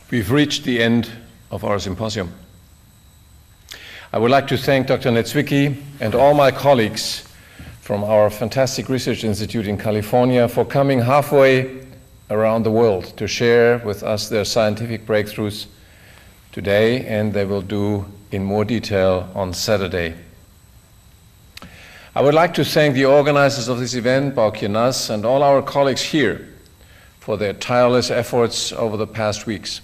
We've reached the end of our symposium. I would like to thank Dr. Netzwicki and all my colleagues from our fantastic research institute in California for coming halfway around the world to share with us their scientific breakthroughs today, and they will do in more detail on Saturday. I would like to thank the organizers of this event, Bauke Nass, and all our colleagues here for their tireless efforts over the past weeks.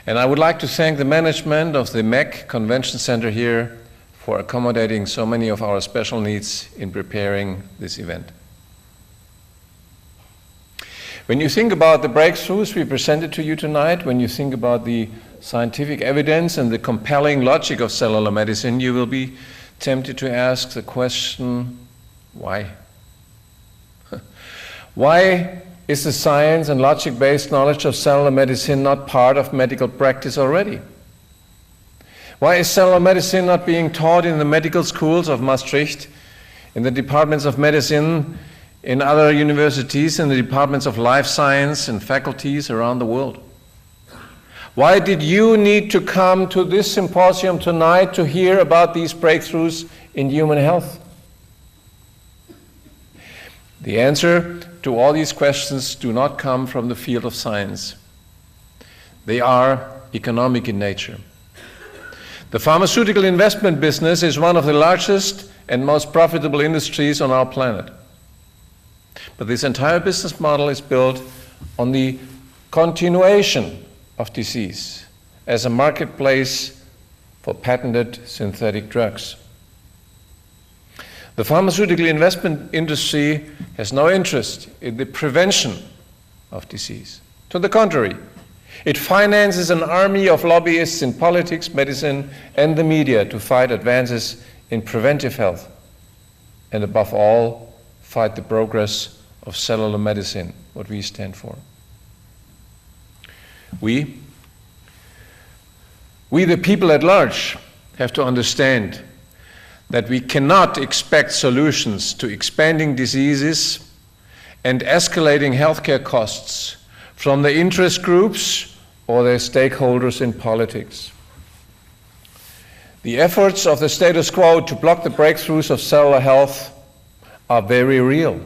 And I would like to thank the management of the MEC Convention Center here for accommodating so many of our special needs in preparing this event. When you think about the breakthroughs we presented to you tonight, when you think about the scientific evidence and the compelling logic of cellular medicine, you will be tempted to ask the question, why? Why is the science and logic-based knowledge of cellular medicine not part of medical practice already? Why is cellular medicine not being taught in the medical schools of Maastricht, in the departments of medicine, in other universities, in the departments of life science and faculties around the world? Why did you need to come to this symposium tonight to hear about these breakthroughs in human health? The answer to all these questions do not come from the field of science. They are economic in nature. The pharmaceutical investment business is one of the largest and most profitable industries on our planet. But this entire business model is built on the continuation of disease as a marketplace for patented synthetic drugs. The pharmaceutical investment industry has no interest in the prevention of disease. To the contrary, it finances an army of lobbyists in politics, medicine, and the media to fight advances in preventive health, and above all, fight the progress of cellular medicine, what we stand for. We the people at large, have to understand that we cannot expect solutions to expanding diseases and escalating healthcare costs from the interest groups or their stakeholders in politics. The efforts of the status quo to block the breakthroughs of cellular health are very real.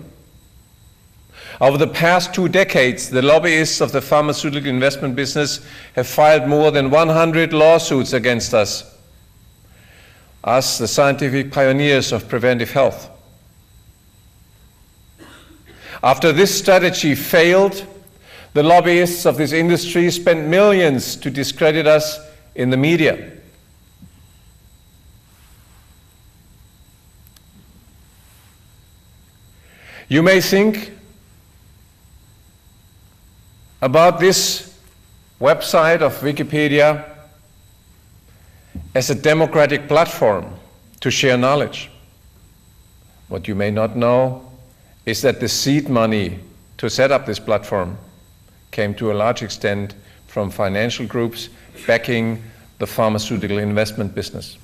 Over the past 2 decades, the lobbyists of the pharmaceutical investment business have filed more than 100 lawsuits against us, the scientific pioneers of preventive health. After this strategy failed, the lobbyists of this industry spent millions to discredit us in the media. You may think about this website of Wikipedia as a democratic platform to share knowledge. What you may not know is that the seed money to set up this platform came to a large extent from financial groups backing the pharmaceutical investment business.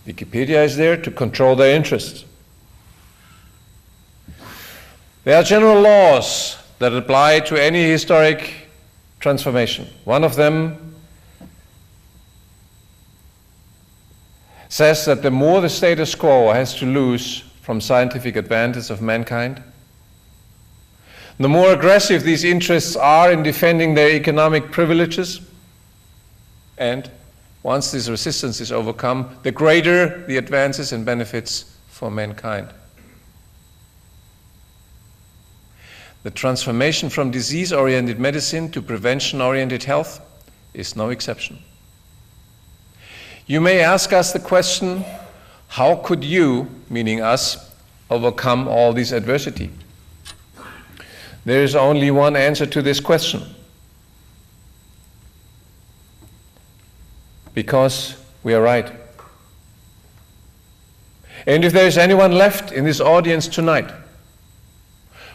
Wikipedia is there to control their interests. There are general laws that apply to any historic transformation. One of them says that the more the status quo has to lose from scientific advantage of mankind, the more aggressive these interests are in defending their economic privileges, and once this resistance is overcome, the greater the advances and benefits for mankind. The transformation from disease-oriented medicine to prevention-oriented health is no exception. You may ask us the question, how could you, meaning us, overcome all this adversity? There is only one answer to this question. Because we are right. And if there is anyone left in this audience tonight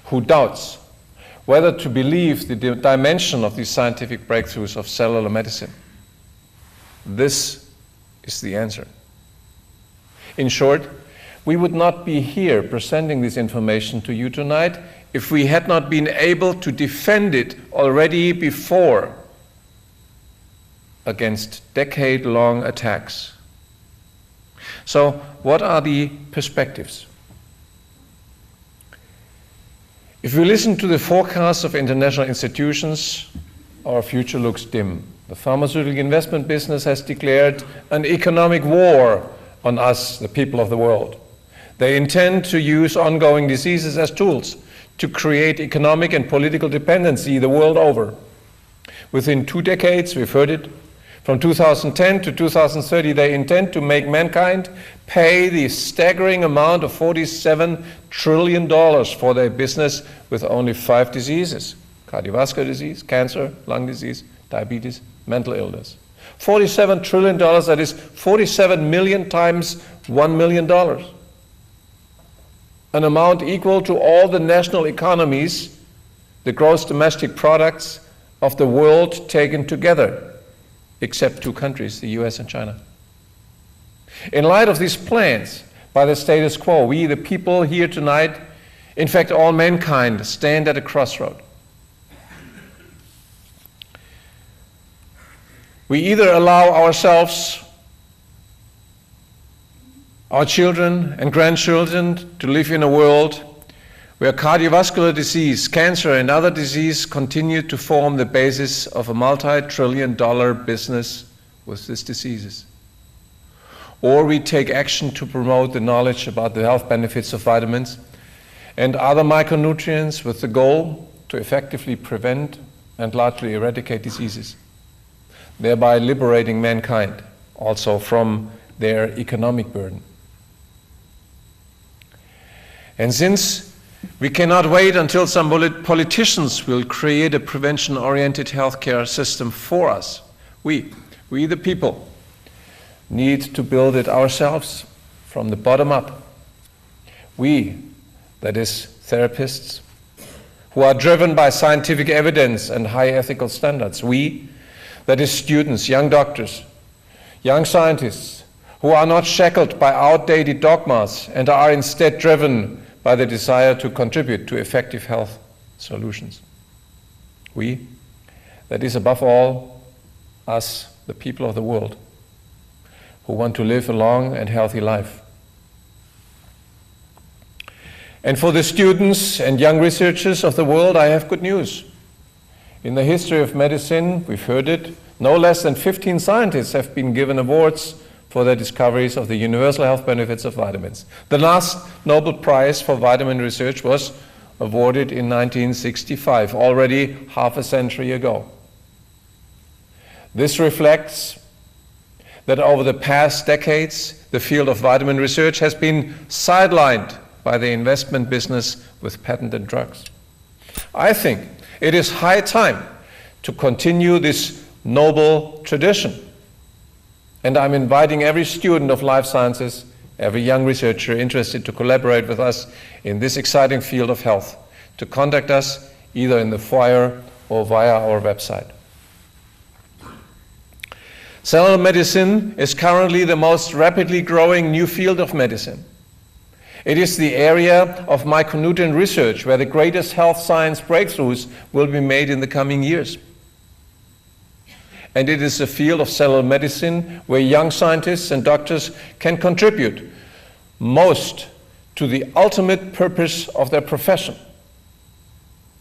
who doubts whether to believe the dimension of these scientific breakthroughs of cellular medicine, this is the answer. In short, we would not be here presenting this information to you tonight if we had not been able to defend it already before against decade-long attacks. So, what are the perspectives? If we listen to the forecasts of international institutions, our future looks dim. The pharmaceutical investment business has declared an economic war on us, the people of the world. They intend to use ongoing diseases as tools to create economic and political dependency the world over. Within 2 decades, we've heard it, from 2010 to 2030, they intend to make mankind pay the staggering amount of $47 trillion for their business with only 5 diseases: cardiovascular disease, cancer, lung disease, diabetes, mental illness. $47 trillion, that is 47 million times $1 million. An amount equal to all the national economies, the gross domestic products of the world taken together, except 2 countries, the US and China. In light of these plans by the status quo, we, the people here tonight, in fact all mankind, stand at a crossroad. We either allow ourselves, our children and grandchildren to live in a world where cardiovascular disease, cancer and other diseases continue to form the basis of a multi-trillion-dollar business with these diseases. Or we take action to promote the knowledge about the health benefits of vitamins and other micronutrients with the goal to effectively prevent and largely eradicate diseases, thereby liberating mankind also from their economic burden. And since we cannot wait until some politicians will create a prevention-oriented healthcare system for us, we the people, need to build it ourselves from the bottom up. We, that is therapists, who are driven by scientific evidence and high ethical standards. We, that is students, young doctors, young scientists, who are not shackled by outdated dogmas and are instead driven by the desire to contribute to effective health solutions. We, that is above all, us, the people of the world, who want to live a long and healthy life. And for the students and young researchers of the world, I have good news. In the history of medicine, we've heard it, no less than 15 scientists have been given awards for their discoveries of the universal health benefits of vitamins. The last Nobel Prize for vitamin research was awarded in 1965, already half a century ago. This reflects that over the past decades, the field of vitamin research has been sidelined by the investment business with patented drugs. I think it is high time to continue this noble tradition. And I'm inviting every student of life sciences, every young researcher interested to collaborate with us in this exciting field of health, to contact us either in the foyer or via our website. Cellular medicine is currently the most rapidly growing new field of medicine. It is the area of micronutrient research where the greatest health science breakthroughs will be made in the coming years. And it is a field of cellular medicine where young scientists and doctors can contribute most to the ultimate purpose of their profession,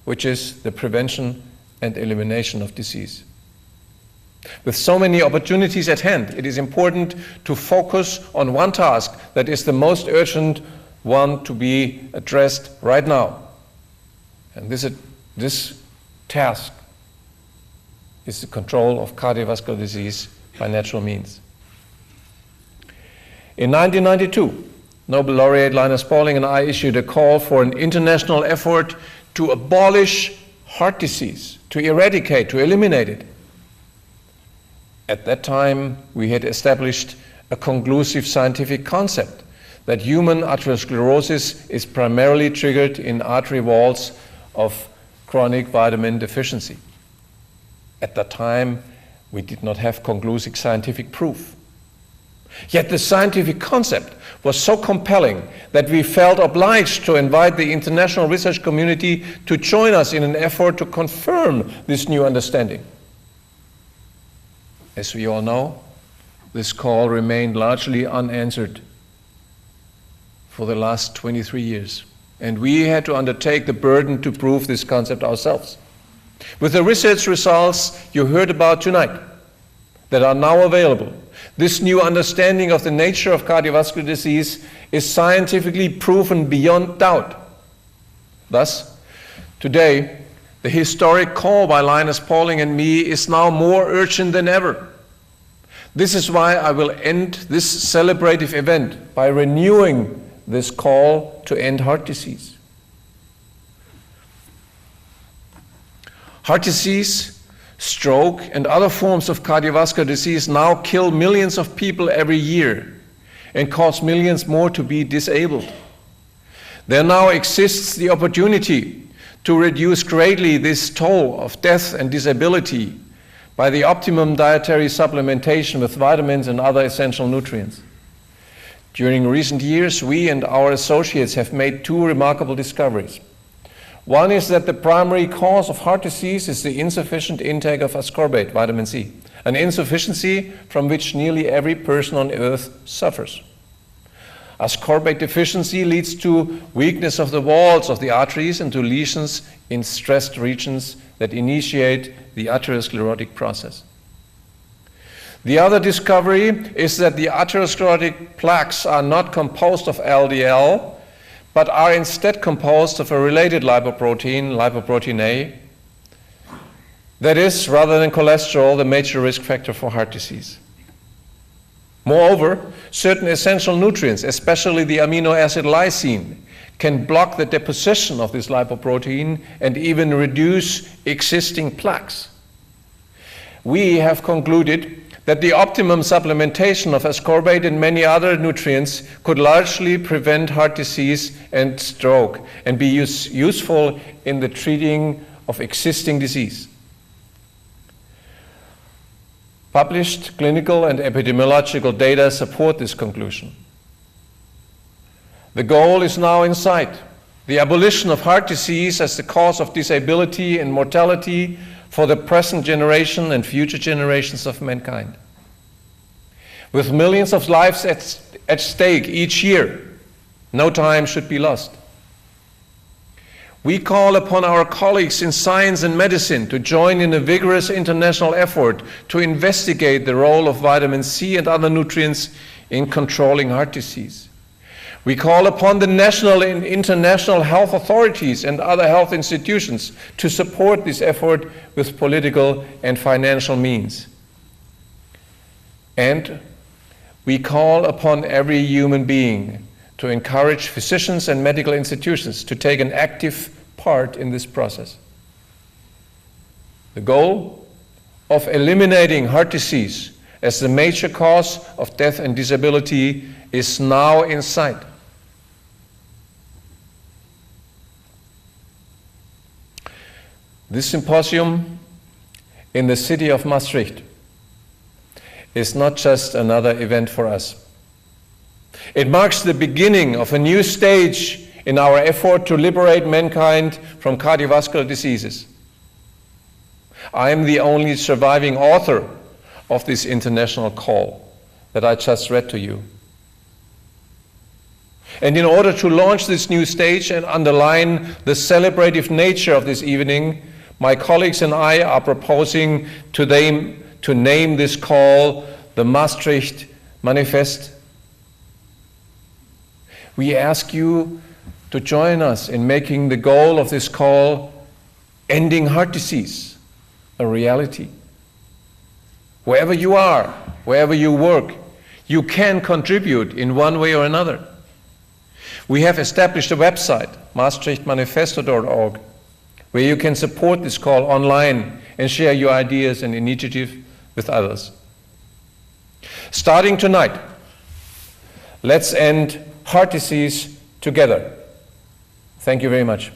which is the prevention and elimination of disease. With so many opportunities at hand, it is important to focus on one task that is the most urgent one to be addressed right now. And this task is the control of cardiovascular disease by natural means. In 1992, Nobel laureate Linus Pauling and I issued a call for an international effort to abolish heart disease, to eradicate, to eliminate it. At that time, we had established a conclusive scientific concept that human atherosclerosis is primarily triggered in artery walls of chronic vitamin deficiency. At that time, we did not have conclusive scientific proof. Yet the scientific concept was so compelling that we felt obliged to invite the international research community to join us in an effort to confirm this new understanding. As we all know, this call remained largely unanswered for the last 23 years, and we had to undertake the burden to prove this concept ourselves. With the research results you heard about tonight that are now available, this new understanding of the nature of cardiovascular disease is scientifically proven beyond doubt. Thus, today, the historic call by Linus Pauling and me is now more urgent than ever. This is why I will end this celebrative event by renewing this call to end heart disease. Heart disease, stroke, and other forms of cardiovascular disease now kill millions of people every year and cause millions more to be disabled. There now exists the opportunity to reduce greatly this toll of death and disability by the optimum dietary supplementation with vitamins and other essential nutrients. During recent years, we and our associates have made two remarkable discoveries. One is that the primary cause of heart disease is the insufficient intake of ascorbate, vitamin C, an insufficiency from which nearly every person on earth suffers. Ascorbate deficiency leads to weakness of the walls of the arteries and to lesions in stressed regions that initiate the atherosclerotic process. The other discovery is that the atherosclerotic plaques are not composed of LDL, but are instead composed of a related lipoprotein, lipoprotein A, that is, rather than cholesterol, the major risk factor for heart disease. Moreover, certain essential nutrients, especially the amino acid lysine, can block the deposition of this lipoprotein and even reduce existing plaques. We have concluded that the optimum supplementation of ascorbate and many other nutrients could largely prevent heart disease and stroke and be useful in the treating of existing disease. Published clinical and epidemiological data support this conclusion. The goal is now in sight: the abolition of heart disease as the cause of disability and mortality for the present generation and future generations of mankind. With millions of lives at stake each year, no time should be lost. We call upon our colleagues in science and medicine to join in a vigorous international effort to investigate the role of vitamin C and other nutrients in controlling heart disease. We call upon the national and international health authorities and other health institutions to support this effort with political and financial means. And we call upon every human being to encourage physicians and medical institutions to take an active part in this process. The goal of eliminating heart disease as the major cause of death and disability is now in sight. This symposium in the city of Maastricht is not just another event for us. It marks the beginning of a new stage in our effort to liberate mankind from cardiovascular diseases. I am the only surviving author of this international call that I just read to you. And in order to launch this new stage and underline the celebrative nature of this evening, my colleagues and I are proposing to name this call the Maastricht Manifest. We ask you to join us in making the goal of this call, ending heart disease, a reality. Wherever you are, wherever you work, you can contribute in one way or another. We have established a website, maastrichtmanifesto.org, where you can support this call online and share your ideas and initiatives with others. Starting tonight, let's end heart disease together. Thank you very much.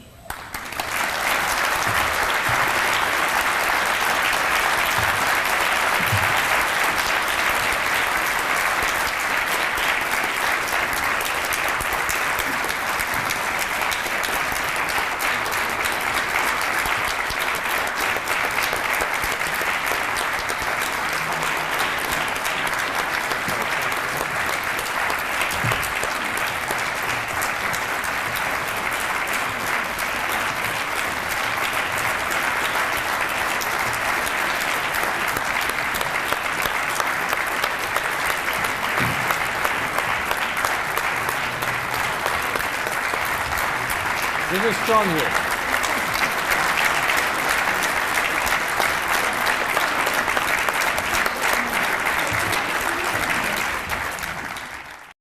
This is strong here.